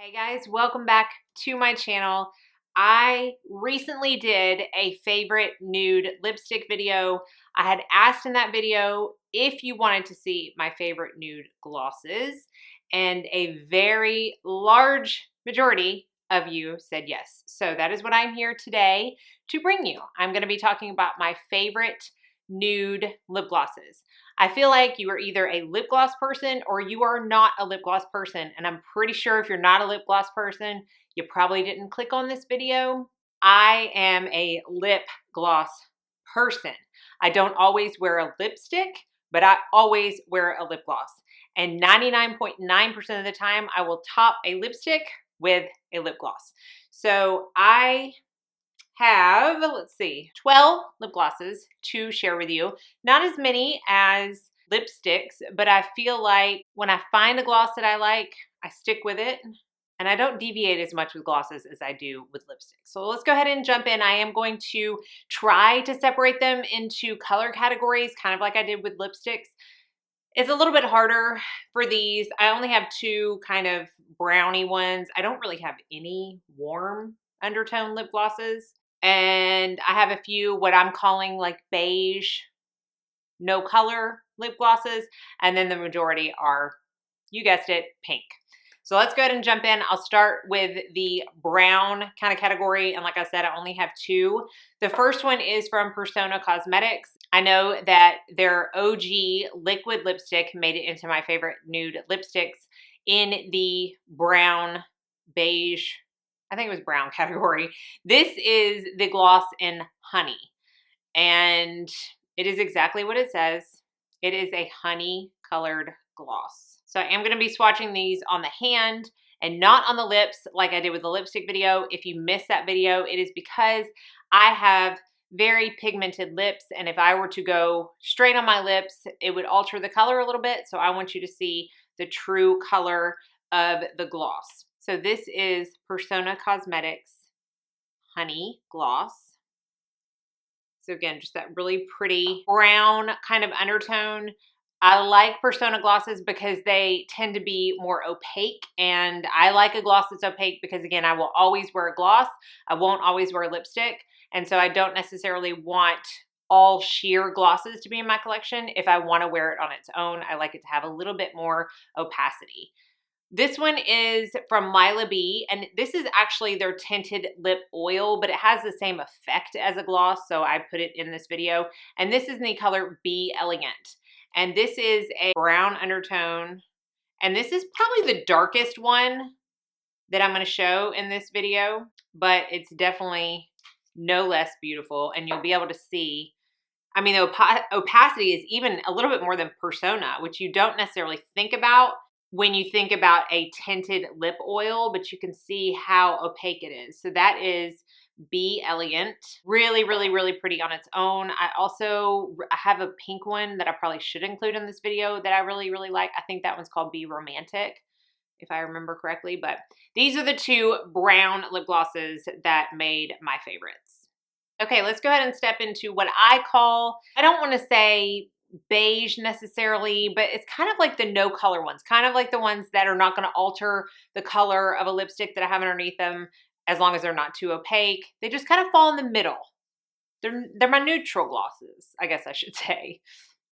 Hey guys, welcome back to my channel. I recently did a favorite nude lipstick video. I had asked in that video if you wanted to see my favorite nude glosses, and a very large majority of you said yes. So that is what I'm here today to bring you. I'm going to be talking about my favorite nude lip glosses. I feel like you are either a lip gloss person or you are not a lip gloss person. And I'm pretty sure if you're not a lip gloss person, you probably didn't click on this video. I am a lip gloss person. I don't always wear a lipstick, but I always wear a lip gloss. And 99.9% of the time, I will top a lipstick with a lip gloss. So I have, let's see, 12 lip glosses to share with you. Not as many as lipsticks, but I feel like when I find a gloss that I like, I stick with it. And I don't deviate as much with glosses as I do with lipsticks. So let's go ahead and jump in. I am going to try to separate them into color categories, kind of like I did with lipsticks. It's a little bit harder for these. I only have two kind of brownie ones. I don't really have any warm undertone lip glosses. And I have a few what I'm calling like beige, no color lip glosses. And then the majority are, you guessed it, pink. So let's go ahead and jump in. I'll start with the brown kind of category. And like I said, I only have two. The first one is from Persona Cosmetics. I know that their OG liquid lipstick made it into my favorite nude lipsticks in the brown, beige, I think it was brown category. This is the gloss in Honey. And it is exactly what it says. It is a honey colored gloss. So I am going to be swatching these on the hand and not on the lips like I did with the lipstick video. If you missed that video, it is because I have very pigmented lips, and if I were to go straight on my lips, it would alter the color a little bit. So I want you to see the true color of the gloss. So this is Persona Cosmetics Honey Gloss. So again, just that really pretty brown kind of undertone. I like Persona glosses because they tend to be more opaque, and I like a gloss that's opaque because, again, I will always wear a gloss. I won't always wear lipstick, and so I don't necessarily want all sheer glosses to be in my collection. If I want to wear it on its own, I like it to have a little bit more opacity. This one is from Lila B, and this is actually their tinted lip oil, but it has the same effect as a gloss, so I put it in this video. And this is in the color Be Elegant. And this is a brown undertone, and this is probably the darkest one that I'm going to show in this video, but it's definitely no less beautiful, and you'll be able to see, I mean, the opacity is even a little bit more than Persona, which you don't necessarily think about when you think about a tinted lip oil, but you can see how opaque it is. So that is Be Elegant. Really, really, really pretty on its own. I have a pink one that I probably should include in this video that I really, really like. I think that one's called Be Romantic, if I remember correctly. But these are the two brown lip glosses that made my favorites. Okay, let's go ahead and step into what I call, I don't want to say beige necessarily, but it's kind of like the no color ones, kind of like the ones that are not going to alter the color of a lipstick that I have underneath them as long as they're not too opaque. They just kind of fall in the middle. They're my neutral glosses, I guess I should say.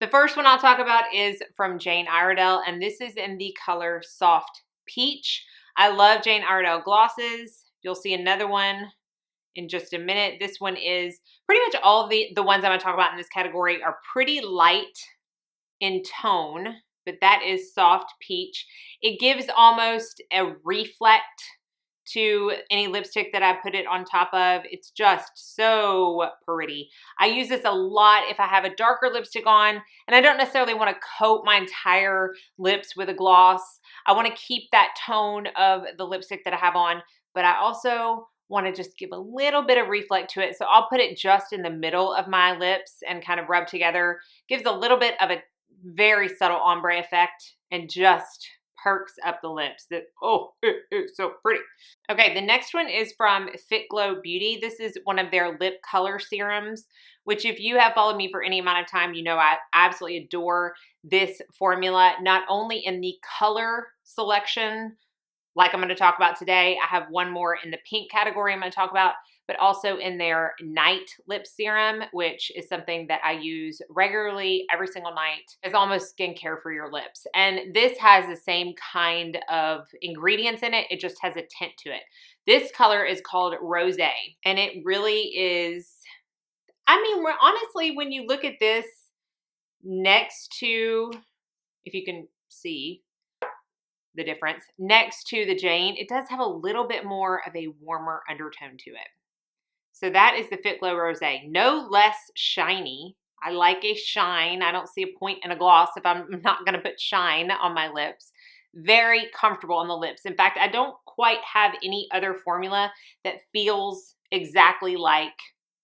The first one I'll talk about is from Jane Iredale, and this is in the color Soft Peach. I love Jane Iredale glosses. You'll see another one in just a minute. This one is pretty much all of the ones I'm going to talk about in this category are pretty light in tone, but that is Soft Peach. It gives almost a reflect to any lipstick that I put it on top of. It's just so pretty. I use this a lot if I have a darker lipstick on and I don't necessarily want to coat my entire lips with a gloss. I want to keep that tone of the lipstick that I have on, but I also want to just give a little bit of reflect to it. So I'll put it just in the middle of my lips and kind of rub together. Gives a little bit of a very subtle ombre effect and just perks up the lips. It's so pretty. Okay, the next one is from Fit Glow Beauty. This is one of their lip color serums, which if you have followed me for any amount of time, you know I absolutely adore this formula, not only in the color selection like I'm going to talk about today. I have one more in the pink category I'm going to talk about, but also in their night lip serum, which is something that I use regularly every single night. It's almost skincare for your lips. And this has the same kind of ingredients in it. It just has a tint to it. This color is called Rosé, and it really is, I mean, honestly, when you look at this next to, if you can see the difference, next to the Jane, it does have a little bit more of a warmer undertone to it. So that is the Fit Glow Rosé. No less shiny. I like a shine. I don't see a point in a gloss if I'm not going to put shine on my lips. Very comfortable on the lips. In fact, I don't quite have any other formula that feels exactly like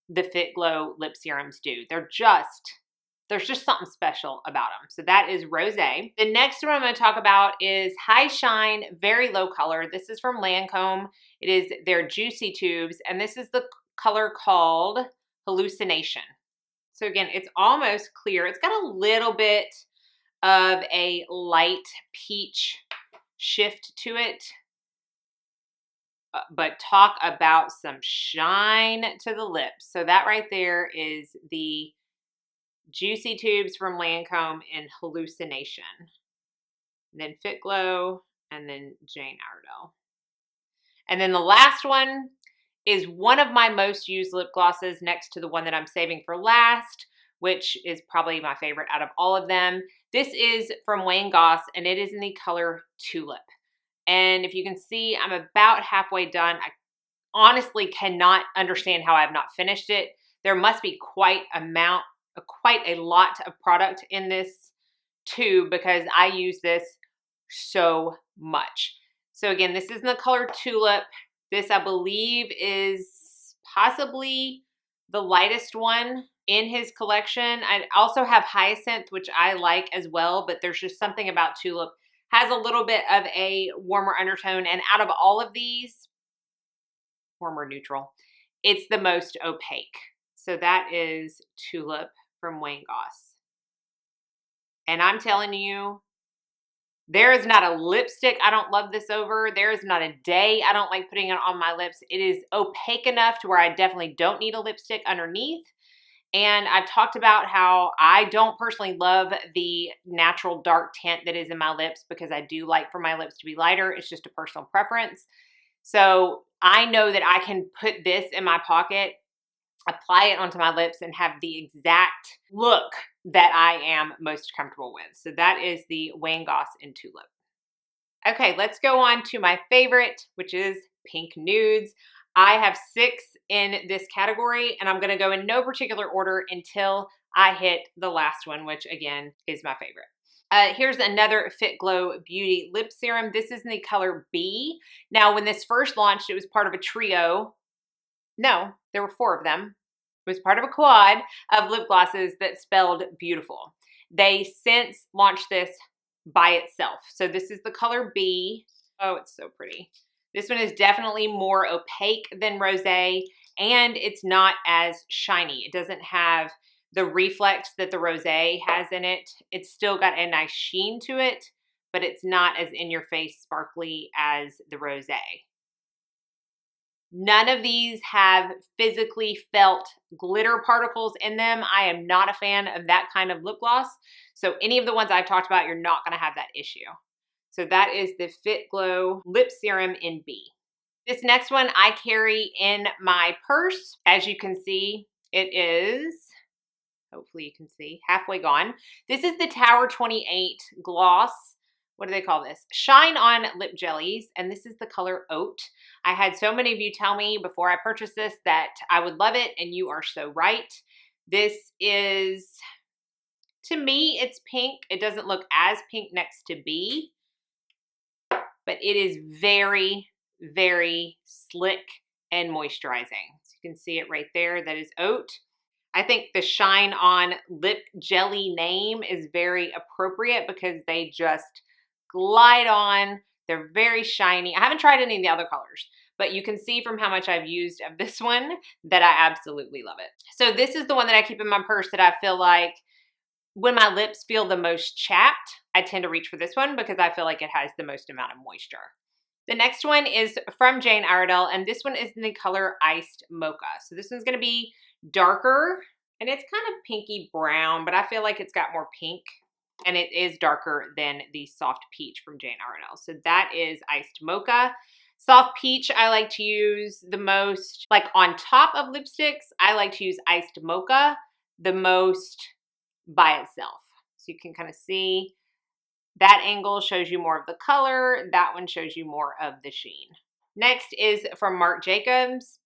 the Fit Glow lip serums do. There's just something special about them. So that is Rosé. The next one I'm going to talk about is High Shine, Very Low Color. This is from Lancome. It is their Juicy Tubes, and this is the color called Hallucination. So again, it's almost clear. It's got a little bit of a light peach shift to it. But talk about some shine to the lips. So that right there is the Juicy Tubes from Lancome in Hallucination. And then Fit Glow, and then Jane Iredale. And then the last one is one of my most used lip glosses next to the one that I'm saving for last, which is probably my favorite out of all of them. This is from Wayne Goss, and it is in the color Tulip. And if you can see, I'm about halfway done. I honestly cannot understand how I have not finished it. There must be quite a lot of product in this tube because I use this so much. So again, this is in the color Tulip. This, I believe, is possibly the lightest one in his collection. I also have Hyacinth, which I like as well, but there's just something about Tulip. Has a little bit of a warmer undertone, and out of all of these, warmer neutral, it's the most opaque. So that is Tulip from Wayne Goss. And I'm telling you, there is not a lipstick I don't love this over. There is not a day I don't like putting it on my lips. It is opaque enough to where I definitely don't need a lipstick underneath. And I've talked about how I don't personally love the natural dark tint that is in my lips because I do like for my lips to be lighter. It's just a personal preference. So I know that I can put this in my pocket, apply it onto my lips, and have the exact look that I am most comfortable with. So that is the Wayne Goss in Tulip. Okay, let's go on to my favorite, which is Pink Nudes. I have 6 in this category, and I'm going to go in no particular order until I hit the last one, which again is my favorite. Here's another Fit Glow Beauty Lip Serum. This is in the color B. Now, when this first launched, it was part of a trio. No, there were 4 of them. It was part of a quad of lip glosses that spelled beautiful. They since launched this by itself. So this is the color B. Oh, it's so pretty. This one is definitely more opaque than Rosé, and it's not as shiny. It doesn't have the reflex that the Rosé has in it. It's still got a nice sheen to it, but it's not as in-your-face sparkly as the Rosé. None of these have physically felt glitter particles in them. I am not a fan of that kind of lip gloss. So any of the ones I've talked about, you're not going to have that issue. So that is the Fit Glow Lip Serum in B. This next one I carry in my purse. As you can see, it is, hopefully you can see, halfway gone. This is the Tower 28 Gloss. What do they call this? Shine On Lip Jellies, and this is the color Oat. I had so many of you tell me before I purchased this that I would love it, and you are so right. This is, to me, it's pink. It doesn't look as pink next to B, but it is very, very slick and moisturizing. So you can see it right there. That is Oat. I think the Shine On Lip Jelly name is very appropriate because they just glide on. They're very shiny. I haven't tried any of the other colors, but you can see from how much I've used of this one that I absolutely love it. So this is the one that I keep in my purse that I feel like when my lips feel the most chapped, I tend to reach for this one because I feel like it has the most amount of moisture. The next one is from Jane Iredale, and this one is in the color Iced Mocha. So this one's gonna be darker, and it's kind of pinky brown, but I feel like it's got more pink, and it is darker than the Soft Peach from Jane Iredale. So that is Iced Mocha. Soft Peach I like to use the most, like on top of lipsticks, I like to use Iced Mocha the most by itself. So you can kind of see that angle shows you more of the color. That one shows you more of the sheen. Next is from Marc Jacobs.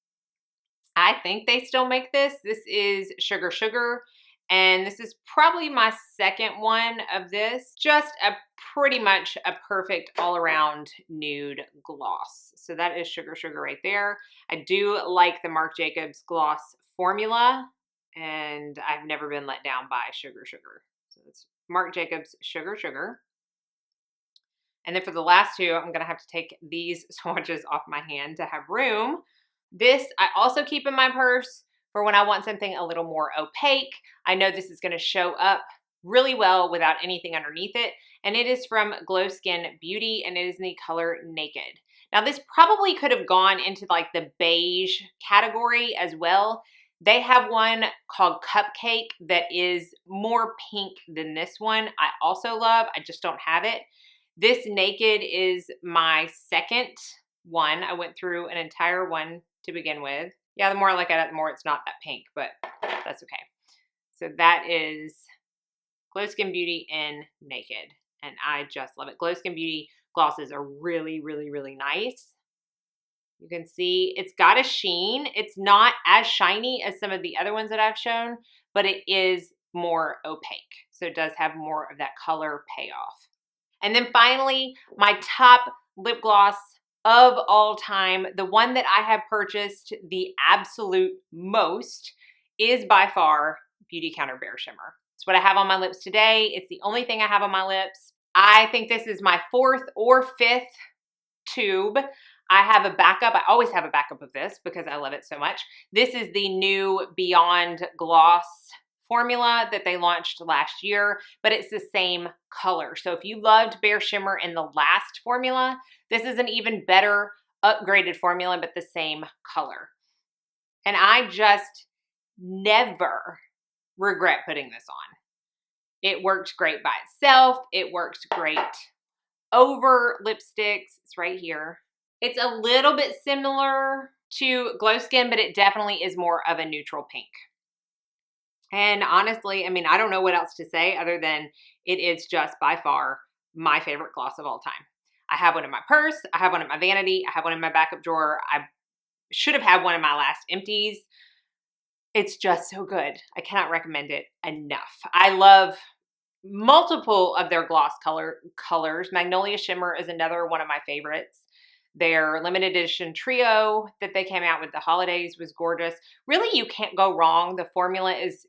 I think they still make this. This is Sugar Sugar. And this is probably my second one of this. Just a pretty much a perfect all-around nude gloss. So that is Sugar Sugar right there. I do like the Marc Jacobs gloss formula, and I've never been let down by Sugar Sugar. So it's Marc Jacobs Sugar Sugar. And then for the last two, I'm gonna have to take these swatches off my hand to have room. This I also keep in my purse for when I want something a little more opaque. I know this is gonna show up really well without anything underneath it. And it is from Glow Skin Beauty, and it is in the color Naked. Now this probably could have gone into like the beige category as well. They have one called Cupcake that is more pink than this one. I also love, I just don't have it. This Naked is my second one. I went through an entire one to begin with. Yeah, the more I look at it, the more it's not that pink, but that's okay. So that is Glow Skin Beauty in Naked, and I just love it. Glow Skin Beauty glosses are really, really, really nice. You can see it's got a sheen. It's not as shiny as some of the other ones that I've shown, but it is more opaque. So it does have more of that color payoff. And then finally, my top lip gloss of all time, the one that I have purchased the absolute most, is by far Beauty Counter Bare Shimmer. It's what I have on my lips today. It's the only thing I have on my lips. I think this is my fourth or fifth tube. I have a backup. I always have a backup of this because I love it so much. This is the new Beyond Gloss formula that they launched last year, but it's the same color. So if you loved Bare Shimmer in the last formula, this is an even better upgraded formula, but the same color. And I just never regret putting this on. It works great by itself. It works great over lipsticks. It's right here. It's a little bit similar to Glow Skin, but it definitely is more of a neutral pink. And honestly, I mean, I don't know what else to say other than it is just by far my favorite gloss of all time. I have one in my purse. I have one in my vanity. I have one in my backup drawer. I should have had one in my last empties. It's just so good. I cannot recommend it enough. I love multiple of their gloss colors. Magnolia Shimmer is another one of my favorites. Their limited edition trio that they came out with the holidays was gorgeous. Really, you can't go wrong. The formula is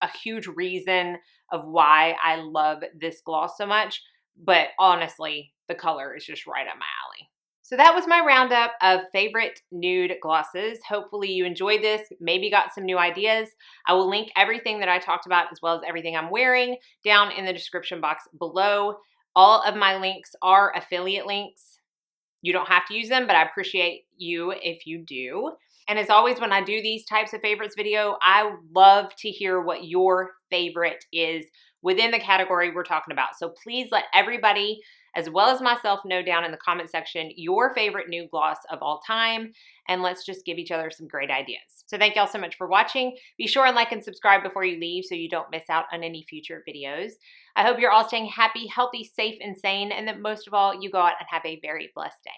a huge reason of why I love this gloss so much. But honestly, the color is just right up my alley. So that was my roundup of favorite nude glosses. Hopefully you enjoyed this, maybe got some new ideas. I will link everything that I talked about as well as everything I'm wearing down in the description box below. All of my links are affiliate links. You don't have to use them, but I appreciate you if you do. And as always, when I do these types of favorites video, I love to hear what your favorite is within the category we're talking about. So please let everybody, as well as myself, know down in the comment section your favorite nude gloss of all time, and let's just give each other some great ideas. So thank y'all so much for watching. Be sure and like and subscribe before you leave so you don't miss out on any future videos. I hope you're all staying happy, healthy, safe, and sane, and that most of all, you go out and have a very blessed day.